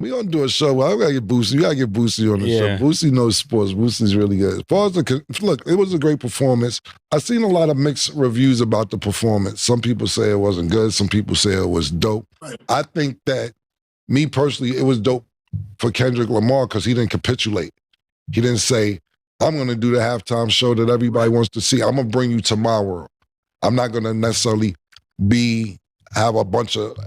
We gonna do a show. Well, I gotta get Boosie. You gotta get Boosie on the show. Boosie knows sports. Boosie's really good. As far as look, it was a great performance. I've seen a lot of mixed reviews about the performance. Some people say it wasn't good. Some people say it was dope. Right. I think that, me personally, it was dope for Kendrick Lamar because he didn't capitulate. He didn't say, I'm gonna do the halftime show that everybody wants to see. I'm gonna bring you to my world. I'm not gonna necessarily have a bunch of,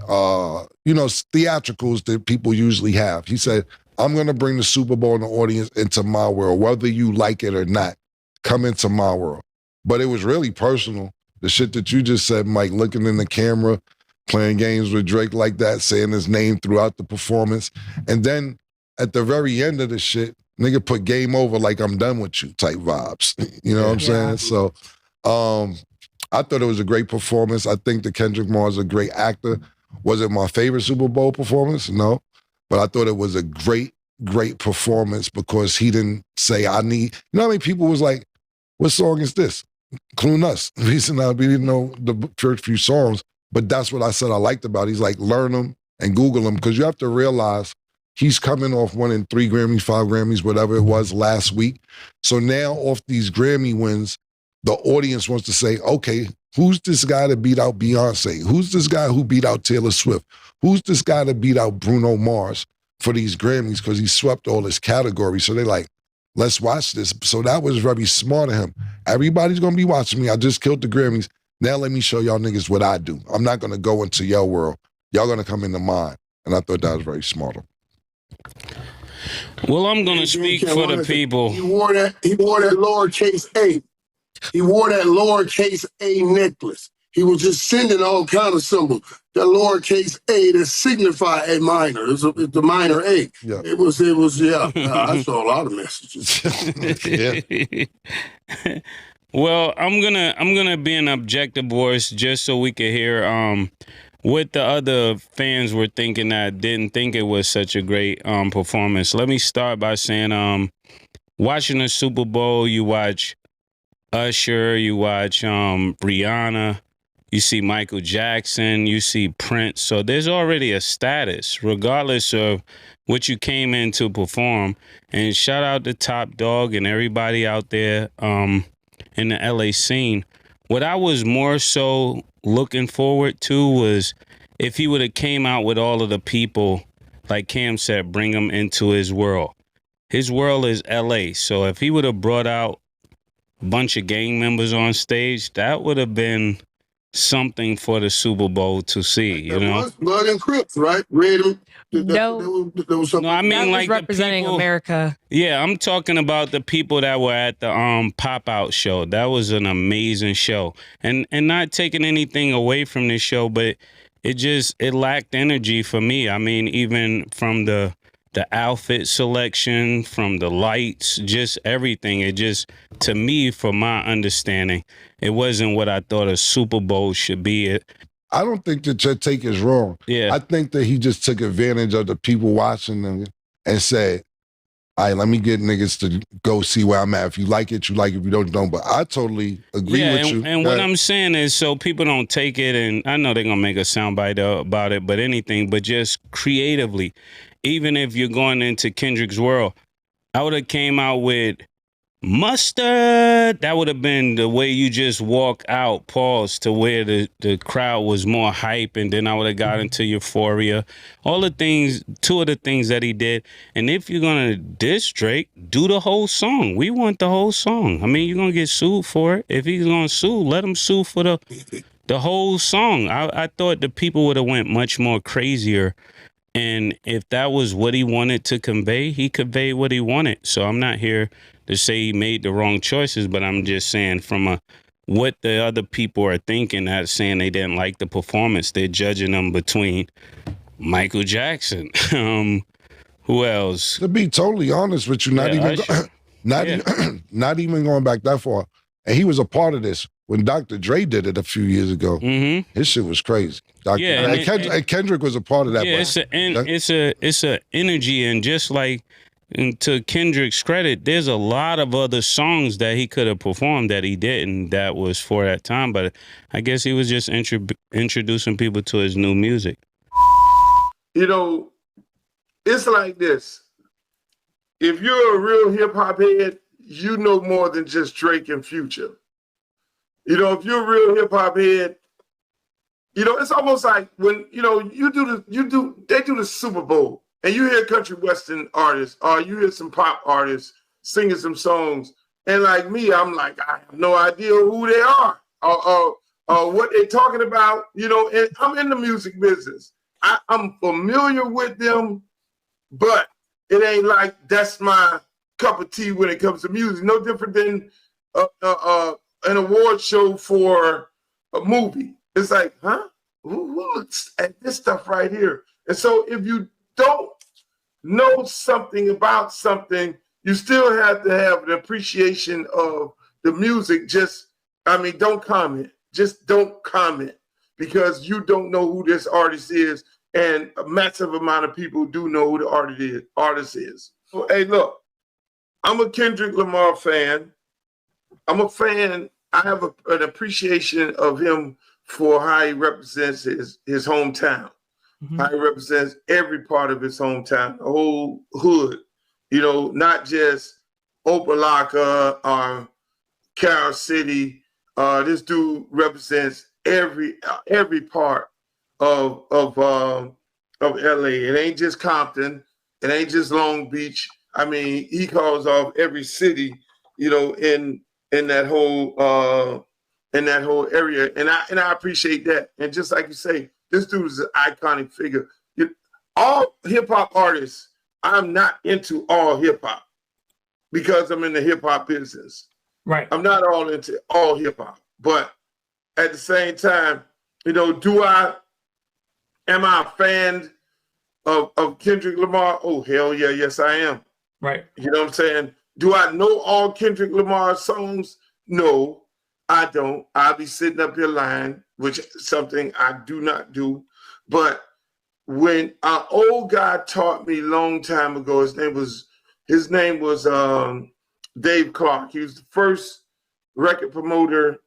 theatricals that people usually have. He said, I'm going to bring the Super Bowl and the audience into my world, whether you like it or not. Come into my world. But it was really personal. The shit that you just said, Mike, looking in the camera, playing games with Drake like that, saying his name throughout the performance. And then at the very end of the shit, nigga put game over like I'm done with you type vibes. You know what I'm saying? So, I thought it was a great performance. I think that Kendrick Lamar is a great actor. Was it my favorite Super Bowl performance? No. But I thought it was a great, great performance because he didn't say, I need, you know how many people was like, what song is this? Clue Us. We didn't know the first few songs, but that's what I said I liked about it. He's like, learn them and Google them because you have to realize he's coming off winning 3 Grammys, 5 Grammys, whatever it was last week. So now off these Grammy wins, the audience wants to say, okay, who's this guy that beat out Beyonce? Who's this guy who beat out Taylor Swift? Who's this guy that beat out Bruno Mars for these Grammys because he swept all his categories? So they're like, let's watch this. So that was very smart of him. Everybody's going to be watching me. I just killed the Grammys. Now let me show y'all niggas what I do. I'm not going to go into your world. Y'all going to come into mine. And I thought that was very smart of him. Well, I'm going to speak for the people. He wore that lowercase a. He wore that lowercase a necklace. He was just sending all kind of symbols. That lowercase a that signify a minor. It's the minor a. Yeah. It was. I saw a lot of messages. Well, I'm gonna be an objective voice just so we can hear what the other fans were thinking that didn't think it was such a great performance. Let me start by saying, watching the Super Bowl, you watch Usher, you watch Rihanna, you see Michael Jackson, you see Prince. So there's already a status, regardless of what you came in to perform. And shout out to Top Dog and everybody out there in the LA scene. What I was more so looking forward to was if he would have came out with all of the people, like Cam said, bring them into his world. His world is LA. So if he would have brought out bunch of gang members on stage, that would have been something for the Super Bowl to see, you know? Blood and Crips, right? Red. No, I mean, that like was representing the people, America. Yeah, I'm talking about the people that were at the pop-out show. That was an amazing show. And not taking anything away from this show, but it lacked energy for me. I mean, even from the outfit selection, from the lights, just everything. It just, to me, from my understanding, it wasn't what I thought a Super Bowl should be. I don't think that your take is wrong. Yeah. I think that he just took advantage of the people watching them and said, all right, let me get niggas to go see where I'm at. If you like it, you like it. If you don't, you don't. But I totally agree with you. And what I'm saying is, so people don't take it, and I know they're going to make a soundbite about it, but anything, but just creatively. Even if you're going into Kendrick's world, I would have came out with mustard. That would have been the way you just walk out, pause, to where the crowd was more hype, and then I would have got into Euphoria. All the things, 2 of the things that he did. And if you're going to diss Drake, do the whole song. We want the whole song. I mean, you're going to get sued for it. If he's going to sue, let him sue for the whole song. I thought the people would have went much more crazier. And if that was what he wanted to convey, he conveyed what he wanted. So I'm not here to say he made the wrong choices, but I'm just saying from what the other people are thinking, not saying they didn't like the performance. They're judging them between Michael Jackson. Who else? To be totally honest with you, not even going back that far. And he was a part of this when Dr. Dre did it a few years ago. Mm-hmm. His shit was crazy. And Kendrick was a part of that. Yeah, it's a energy, and just like, and to Kendrick's credit, there's a lot of other songs that he could have performed that he didn't, that was for that time. But I guess he was just introducing people to his new music. You know, it's like this. If you're a real hip hop head, you know more than just Drake and Future. You know, if you're a real hip hop head, you know, it's almost like when, you know, they do the Super Bowl and you hear country western artists or you hear some pop artists singing some songs. And like me, I'm like, I have no idea who they are or what they're talking about, you know, and I'm in the music business. I'm familiar with them, but it ain't like that's my cup of tea when it comes to music. No different than an award show for a movie. It's like, huh? Who looks at this stuff right here? And so if you don't know something about something, you still have to have an appreciation of the music. Don't comment. Just don't comment because you don't know who this artist is. And a massive amount of people do know who the artist is. So, hey, look, I'm a Kendrick Lamar fan. I'm a fan. I have an appreciation of him for how he represents his hometown. Mm-hmm. How he represents every part of his hometown, the whole hood. You know, not just Opelika or Carol City. This dude represents every part of LA. It ain't just Compton. It ain't just Long Beach. I mean, he calls off every city, you know, in that whole area. And I appreciate that. And just like you say, this dude is an iconic figure. All hip hop artists, I'm not into all hip hop because I'm in the hip hop business. Right. I'm not all into all hip hop, but at the same time, you know, am I a fan of Kendrick Lamar? Oh, hell yeah, yes, I am. Right. You know what I'm saying? Do I know all Kendrick Lamar songs? No, I don't. I'll be sitting up here lying, which is something I do not do. But when an old guy taught me a long time ago, his name was Dave Clark. He was the first record promoter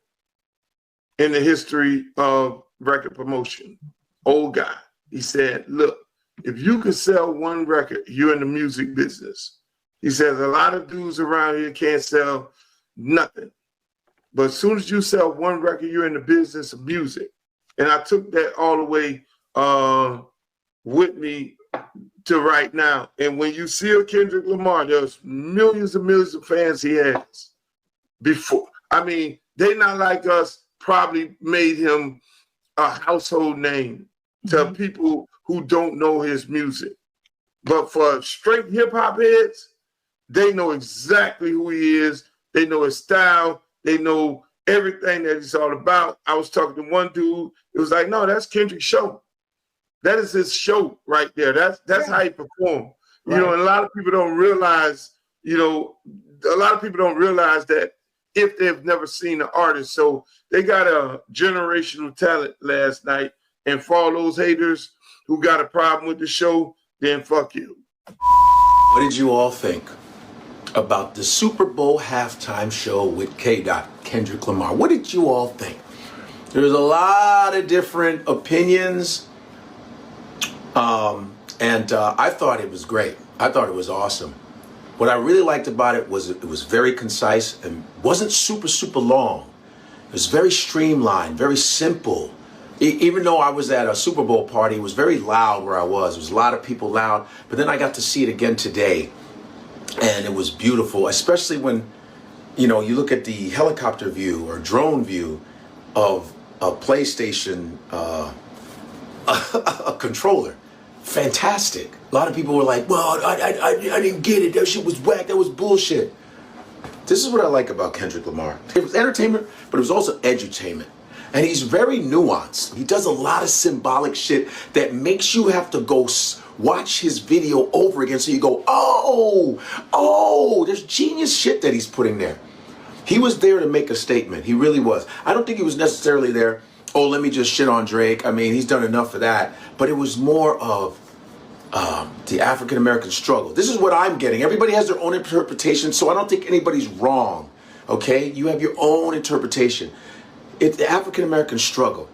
in the history of record promotion. Old guy. He said, look, if you can sell one record, you're in the music business. He says, a lot of dudes around here can't sell nothing. But as soon as you sell one record, you're in the business of music. And I took that all the way with me to right now. And when you see a Kendrick Lamar, there's millions and millions of fans he has. Before, I mean, they not like us probably made him a household name to people who don't know his music. But for straight hip hop heads, they know exactly who he is. They know his style. They know everything that he's all about. I was talking to one dude. It was like, no, that's Kendrick's show. That is his show right there. That's how he performed. Right. You know, and a lot of people don't realize, that if they've never seen an artist. So they got a generational talent last night. And for all those haters who got a problem with the show, then fuck you. What did you all think about the Super Bowl halftime show with Kendrick Lamar? What did you all think? There's a lot of different opinions. And I thought it was great. I thought it was awesome. What I really liked about it was very concise and wasn't super long. It was very streamlined, very simple. Even though I was at a Super Bowl party, it was very loud where I was. There was a lot of people loud. But then I got to see it again today. And it was beautiful, especially when, you look at the helicopter view or drone view of a PlayStation a controller. Fantastic. A lot of people were like, well, I didn't get it. That shit was whack. That was bullshit. This is what I like about Kendrick Lamar. It was entertainment, but it was also edutainment. And he's very nuanced. He does a lot of symbolic shit that makes you have to go watch his video over again so you go, oh, there's genius shit that he's putting there. He was there to make a statement. He really was. I don't think he was necessarily there, let me just shit on Drake. I mean, he's done enough for that. But it was more of the African-American struggle. This is what I'm getting. Everybody has their own interpretation, so I don't think anybody's wrong, okay? You have your own interpretation. It's the African-American struggle,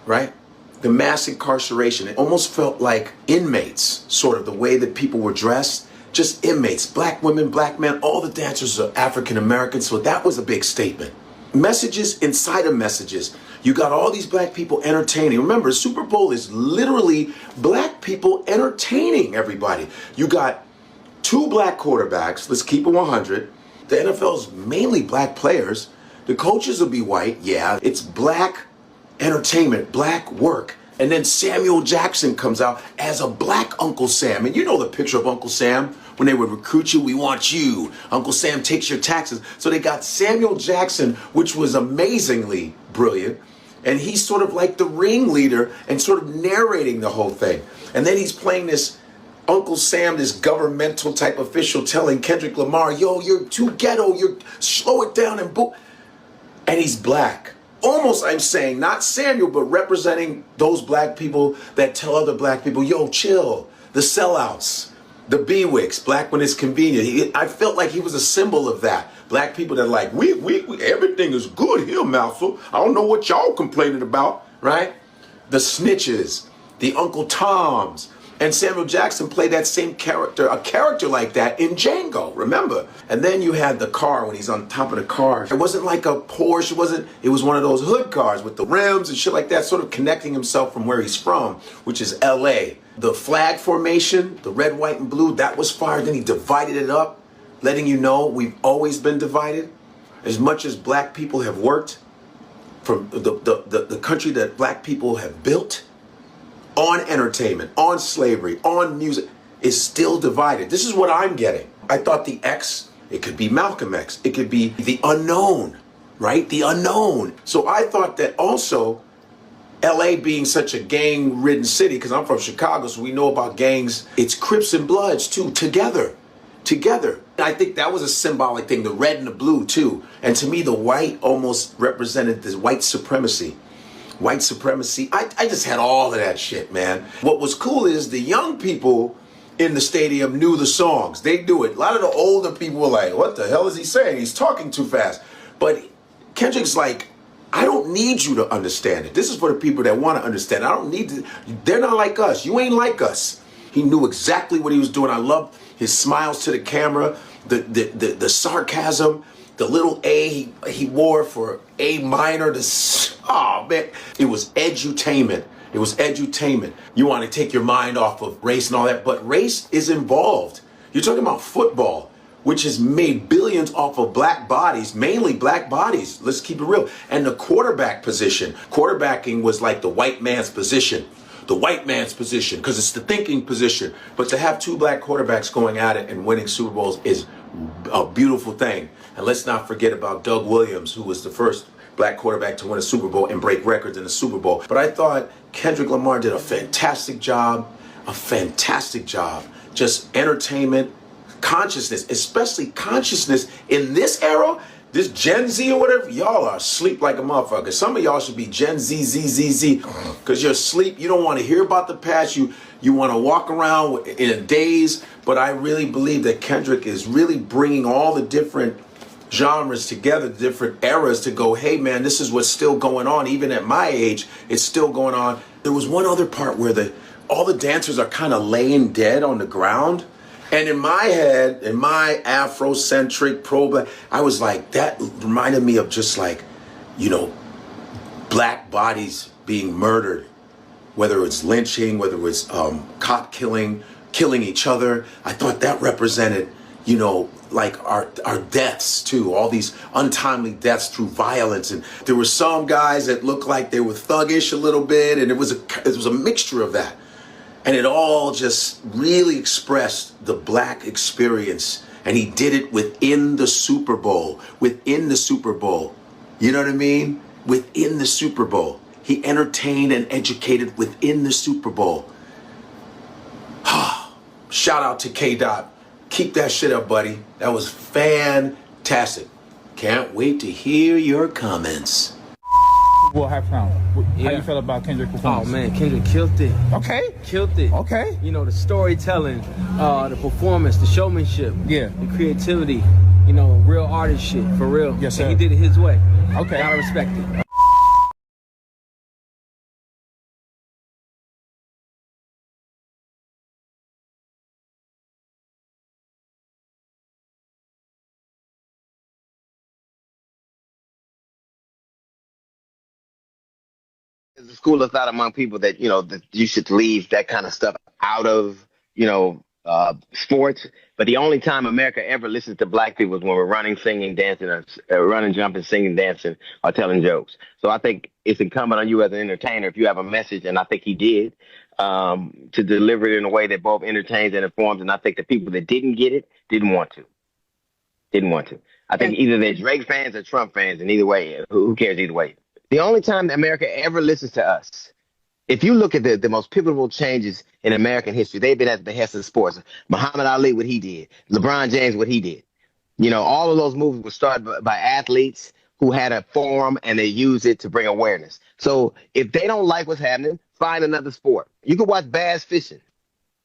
right? the mass incarceration. It almost felt like inmates, sort of the way that people were dressed, just inmates, black women, black men, all the dancers are African American, so that was a big statement. Messages inside of messages. You got all these black people entertaining. Remember, Super Bowl is literally black people entertaining everybody. You got 2 black quarterbacks, let's keep it 100. The NFL's mainly black players. The coaches will be white, yeah. It's black entertainment, black work. And then Samuel Jackson comes out as a black Uncle Sam. And you know the picture of Uncle Sam when they would recruit you, we want you. Uncle Sam takes your taxes. So they got Samuel Jackson, which was amazingly brilliant. And he's sort of like the ringleader and sort of narrating the whole thing. And then he's playing this Uncle Sam, this governmental type official telling Kendrick Lamar, yo, you're too ghetto, you're slow it down and boo. And he's black. Almost, I'm saying, not Samuel, but representing those black people that tell other black people, yo, chill. The sellouts, the Bewicks, black when it's convenient. I felt like he was a symbol of that. Black people that are like, we everything is good here, Malfa. I don't know what y'all complaining about, right? The snitches, the Uncle Toms. And Samuel Jackson played that same character, a character like that in Django, remember? And then you had the car when he's on top of the car. It wasn't like a Porsche, it was one of those hood cars with the rims and shit like that, sort of connecting himself from where he's from, which is LA. The flag formation, the red, white, and blue, that was fire. Then he divided it up, letting you know we've always been divided. As much as black people have worked from the country that black people have built, on entertainment, on slavery, on music, is still divided. This is what I'm getting. I thought the X, it could be Malcolm X, it could be the unknown, right? The unknown. So I thought that also, LA being such a gang-ridden city, because I'm from Chicago, so we know about gangs, it's Crips and Bloods too, together. I think that was a symbolic thing, the red and the blue too. And to me, the white almost represented this white supremacy. White supremacy. I just had all of that shit, man. What was cool is the young people in the stadium knew the songs. They do it. A lot of the older people were like, what the hell is he saying? He's talking too fast. But Kendrick's like, I don't need you to understand it. This is for the people that want to understand. I don't need to. They're not like us. You ain't like us. He knew exactly what he was doing. I loved his smiles to the camera, the sarcasm, the little A he wore for A minor. Oh man, it was edutainment. It was edutainment. You want to take your mind off of race and all that, but race is involved. You're talking about football, which has made billions off of black bodies, mainly black bodies. Let's keep it real. And the quarterback position, quarterbacking was like the white man's position. The white man's position, because it's the thinking position. But to have 2 black quarterbacks going at it and winning Super Bowls is a beautiful thing. And let's not forget about Doug Williams, who was the first black quarterback to win a Super Bowl and break records in the Super Bowl. But I thought Kendrick Lamar did a fantastic job. Just entertainment, consciousness, especially consciousness in this era. This Gen Z or whatever, y'all are asleep like a motherfucker. Some of y'all should be Gen Z, because you're asleep. You don't want to hear about the past. You want to walk around in a daze. But I really believe that Kendrick is really bringing all the different genres together, the different eras, to go, hey man, this is what's still going on. Even at my age, it's still going on. There was one other part where all the dancers are kind of laying dead on the ground. And in my head, in my Afrocentric pro-black, I was like, that reminded me of just like, you know, black bodies being murdered, whether it's lynching, whether it's cop killing each other. I thought that represented, you know, like our deaths too, all these untimely deaths through violence. And there were some guys that looked like they were thuggish a little bit, and it was a mixture of that. And it all just really expressed the black experience. And he did it within the Super Bowl. Within the Super Bowl. You know what I mean? Within the Super Bowl. He entertained and educated within the Super Bowl. Shout out to K-Dot. Keep that shit up, buddy. That was fantastic. Can't wait to hear your comments. Well, halftime. How you feel about Kendrick's performance? Oh man, Kendrick killed it. Okay. Killed it. Okay. You know, the storytelling, the performance, the showmanship, Yeah. the creativity, you know, real artist shit, for real. Yes, sir. And he did it his way. Okay. Gotta respect it. There's a school of thought among people that, that you should leave that kind of stuff out of, sports. But the only time America ever listens to black people is when we're running, singing, dancing, or running, jumping, singing, dancing, or telling jokes. So I think it's incumbent on you as an entertainer, if you have a message, and I think he did, to deliver it in a way that both entertains and informs. And I think the people that didn't get it didn't want to. I think either they're Drake fans or Trump fans, and either way, who cares either way? The only time America ever listens to us, if you look at the most pivotal changes in American history, they've been at the behest of sports. Muhammad Ali, what he did. LeBron James, what he did. All of those movies were started by athletes who had a forum and they used it to bring awareness. So if they don't like what's happening, find another sport. You can watch bass fishing.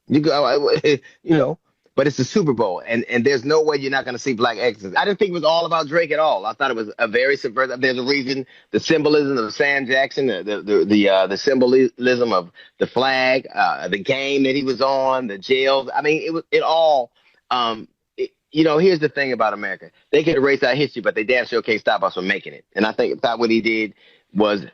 You go, but it's the Super Bowl, and there's no way you're not going to see black excellence. I didn't think it was all about Drake at all. I thought it was a very subversive. There's a reason. The symbolism of Sam Jackson, the symbolism of the flag, the game that he was on, the jails. I mean, it all. Here's the thing about America: they can erase our history, but they damn sure can't stop us from making it. And I thought what he did was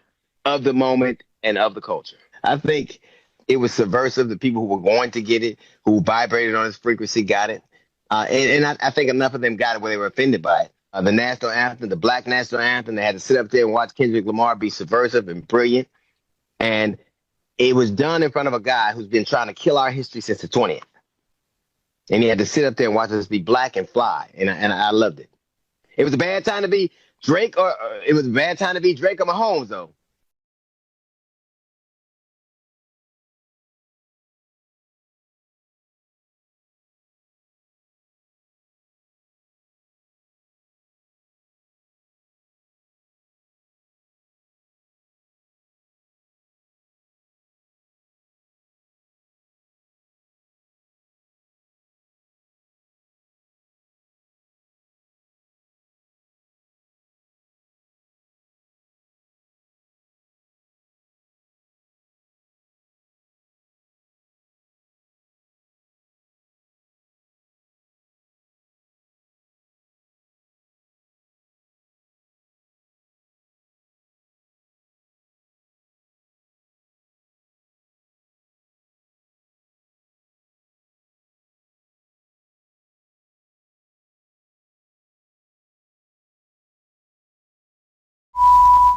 of the moment and of the culture. I think it was subversive. The people who were going to get it, who vibrated on its frequency, got it. And I think enough of them got it where they were offended by it. The national anthem, the black national anthem, they had to sit up there and watch Kendrick Lamar be subversive and brilliant. And it was done in front of a guy who's been trying to kill our history since the 20th. And he had to sit up there and watch us be black and fly. And I loved it. It was a bad time to be Drake, or it was a bad time to be Drake or Mahomes, though.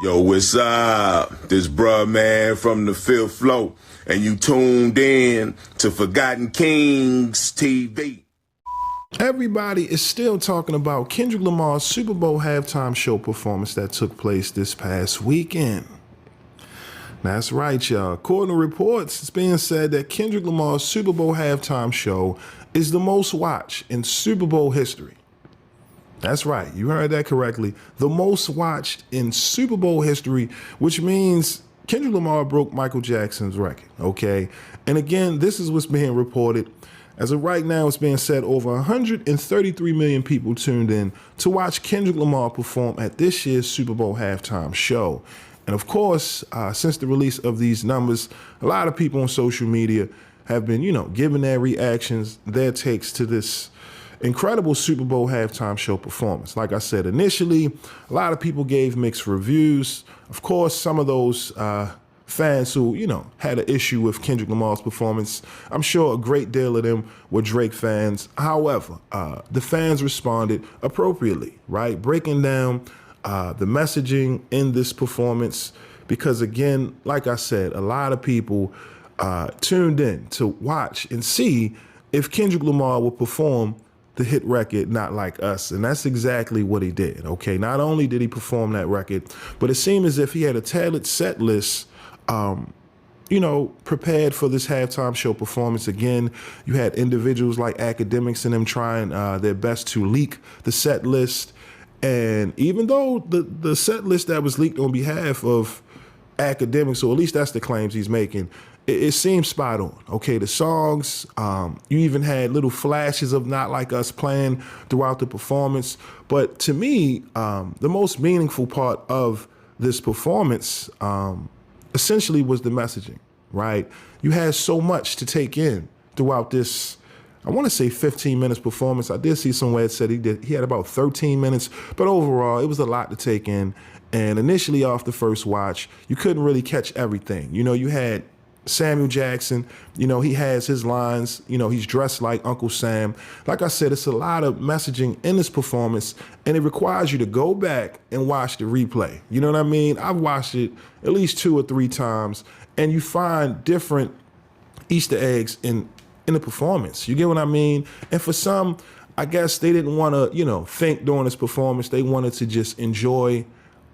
Yo, what's up? This bruh man from the fifth floor, and you tuned in to Forgotten Kings TV. Everybody is still talking about Kendrick Lamar's Super Bowl halftime show performance that took place this past weekend. That's right, y'all. According to reports, it's being said that Kendrick Lamar's Super Bowl halftime show is the most watched in Super Bowl history. That's right. You heard that correctly. The most watched in Super Bowl history, which means Kendrick Lamar broke Michael Jackson's record, okay? And again, this is what's being reported. As of right now, it's being said over 133 million people tuned in to watch Kendrick Lamar perform at this year's Super Bowl halftime show. And of course, since the release of these numbers, a lot of people on social media have been, giving their reactions, their takes to this incredible Super Bowl halftime show performance. Like I said, initially, a lot of people gave mixed reviews. Of course, some of those fans who, had an issue with Kendrick Lamar's performance, I'm sure a great deal of them were Drake fans. However, the fans responded appropriately, right? Breaking down the messaging in this performance, because again, like I said, a lot of people tuned in to watch and see if Kendrick Lamar would perform the hit record Not Like Us. And that's exactly what he did, okay? Not only did he perform that record, but it seemed as if he had a tailored set list, prepared for this halftime show performance. Again, you had individuals like academics and them trying their best to leak the set list. And even though the set list that was leaked on behalf of academics, or at least that's the claims he's making, it seems spot on. Okay, the songs, you even had little flashes of Not Like Us playing throughout the performance. But to me, the most meaningful part of this performance essentially was the messaging, right? You had so much to take in throughout this I want to say 15 minutes performance. I did see somewhere it said he had about 13 minutes, but overall it was a lot to take in. And initially off the first watch, you couldn't really catch everything. You know, you had Samuel Jackson, you know, he has his lines, you know, he's dressed like Uncle Sam. Like I said, it's a lot of messaging in this performance, and it requires you to go back and watch the replay. You know what I mean? I've watched it at least 2 or 3 times, and you find different Easter eggs in the performance. You get what I mean? And for some, I guess they didn't want to, you know, think during this performance. They wanted to just enjoy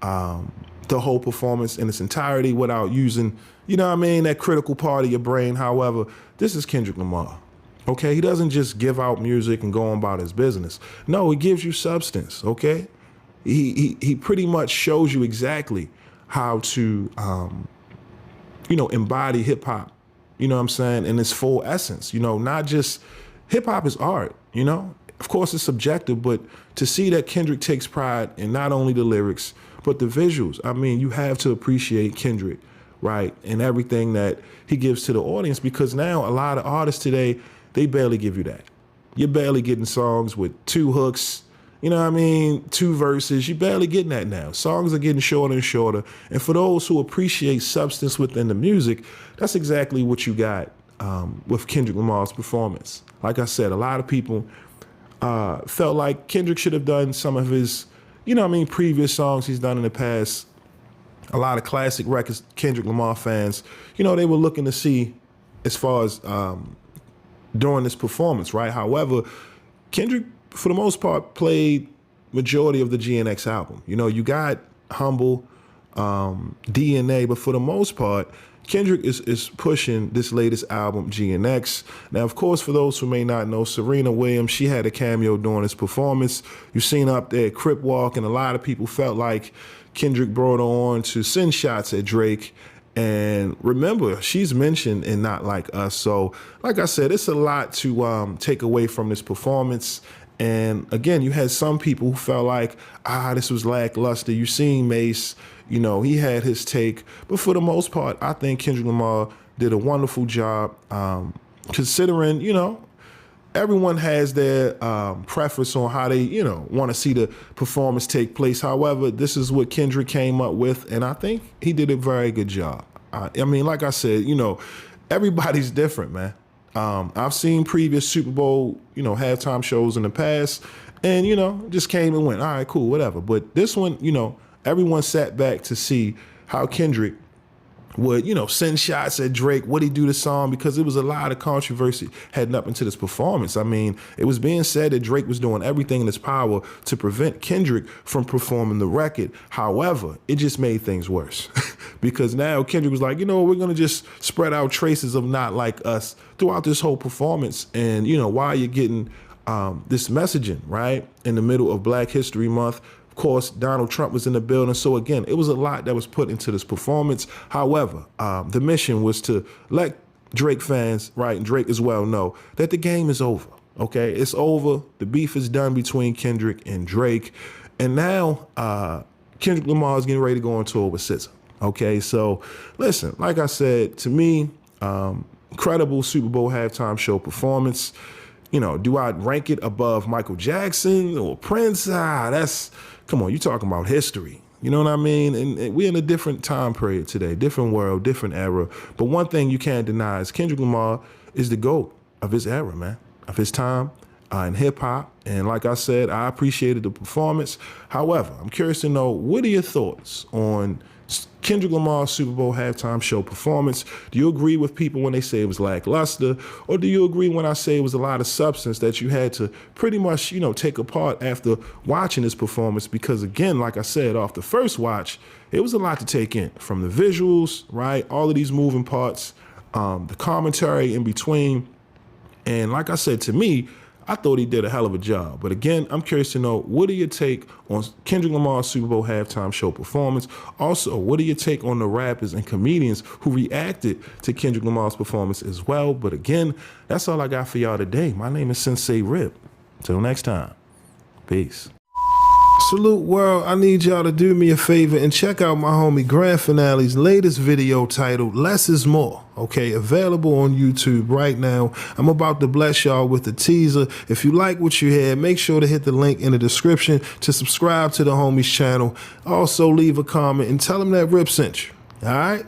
the whole performance in its entirety without using, you know what I mean, that critical part of your brain. However, this is Kendrick Lamar. Okay, he doesn't just give out music and go on about his business. No, he gives you substance. Okay, he pretty much shows you exactly how to, you know, embody hip hop. You know what I'm saying? In its full essence. You know, not just hip hop is art. You know, of course it's subjective, but to see that Kendrick takes pride in not only the lyrics but the visuals. I mean, you have to appreciate Kendrick, right, and everything that he gives to the audience, because now a lot of artists today, they barely give you that. You're barely getting songs with 2 hooks, you know what I mean, 2 verses. You're barely getting that now. Songs are getting shorter and shorter. And for those who appreciate substance within the music, that's exactly what you got with Kendrick Lamar's performance. Like I said, a lot of people felt like Kendrick should have done some of his, you know what I mean, previous songs he's done in the past. A lot of classic records, Kendrick Lamar fans, you know, they were looking to see as far as during this performance, right? However, Kendrick, for the most part, played majority of the GNX album. You know, you got Humble, DNA, but for the most part, Kendrick is pushing this latest album, GNX. Now, of course, for those who may not know, Serena Williams, she had a cameo during this performance. You've seen her up there at Crip Walk, and a lot of people felt like Kendrick brought her on to send shots at Drake. And remember, she's mentioned in Not Like Us. So, like I said, it's a lot to take away from this performance. And again, you had some people who felt like, this was lackluster. You seen Mace, you know, he had his take. But for the most part, I think Kendrick Lamar did a wonderful job, considering, you know, everyone has their preference on how they, you know, want to see the performance take place. However, this is what Kendrick came up with, and I think he did a very good job. I mean, like I said, you know, everybody's different, man. I've seen previous Super Bowl, you know, halftime shows in the past, and, you know, just came and went. All right, cool, whatever. But this one, you know, everyone sat back to see how Kendrick would, you know, send shots at Drake. Would he do the song? Because there was a lot of controversy heading up into this performance. I mean, it was being said that Drake was doing everything in his power to prevent Kendrick from performing the record. However, it just made things worse because now Kendrick was like, you know, we're going to just spread out traces of Not Like Us throughout this whole performance. And, you know, while you're getting this messaging, right, in the middle of Black History Month, of course, Donald Trump was in the building. So again, it was a lot that was put into this performance. However, the mission was to let Drake fans, right, and Drake as well, know that the game is over. Okay, it's over. The beef is done between Kendrick and Drake. And now Kendrick Lamar is getting ready to go on tour with SZA. Okay, so listen, like I said, to me, incredible Super Bowl halftime show performance. You know, do I rank it above Michael Jackson or Prince? That's, come on, you're talking about history. You know what I mean? And we're in a different time period today, different world, different era. But one thing you can't deny is Kendrick Lamar is the GOAT of his era, man, of his time in hip hop. And like I said, I appreciated the performance. However, I'm curious to know, what are your thoughts on Kendrick Lamar's Super Bowl halftime show performance? Do you agree with people when they say it was lackluster? Or do you agree when I say it was a lot of substance that you had to pretty much, you know, take apart after watching this performance? Because again, like I said, off the first watch, it was a lot to take in, from the visuals, right? All of these moving parts, the commentary in between. And like I said, to me, I thought he did a hell of a job. But again, I'm curious to know, what are your take on Kendrick Lamar's Super Bowl halftime show performance? Also, what are your take on the rappers and comedians who reacted to Kendrick Lamar's performance as well? But again, that's all I got for y'all today. My name is Sensei Rip. Till next time, peace. Salute world, I need y'all to do me a favor and check out my homie Grand Finale's latest video titled Less is More. Okay, available on YouTube right now. I'm about to bless y'all with the teaser. If you like what you hear, make sure to hit the link in the description to subscribe to the homies channel. Also, leave a comment and tell them that Rip sent you. All right?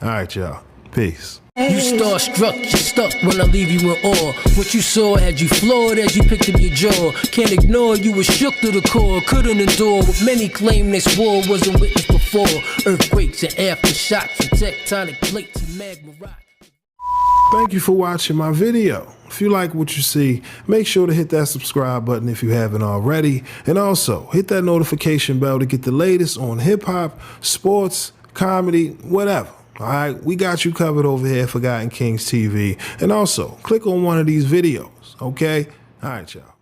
All right, y'all. Peace. You starstruck, you stuck when I leave you in awe. What you saw had you floored as you picked up your jaw. Can't ignore, you were shook to the core. Couldn't endure what many claim this war wasn't witnessed before. Earthquakes and aftershocks and tectonic plates and magma rock. Thank you for watching my video. If you like what you see, make sure to hit that subscribe button if you haven't already. And also, hit that notification bell to get the latest on hip-hop, sports, comedy, whatever. All right, we got you covered over here at Forgotten Kings TV. And also, click on one of these videos, okay? All right, y'all.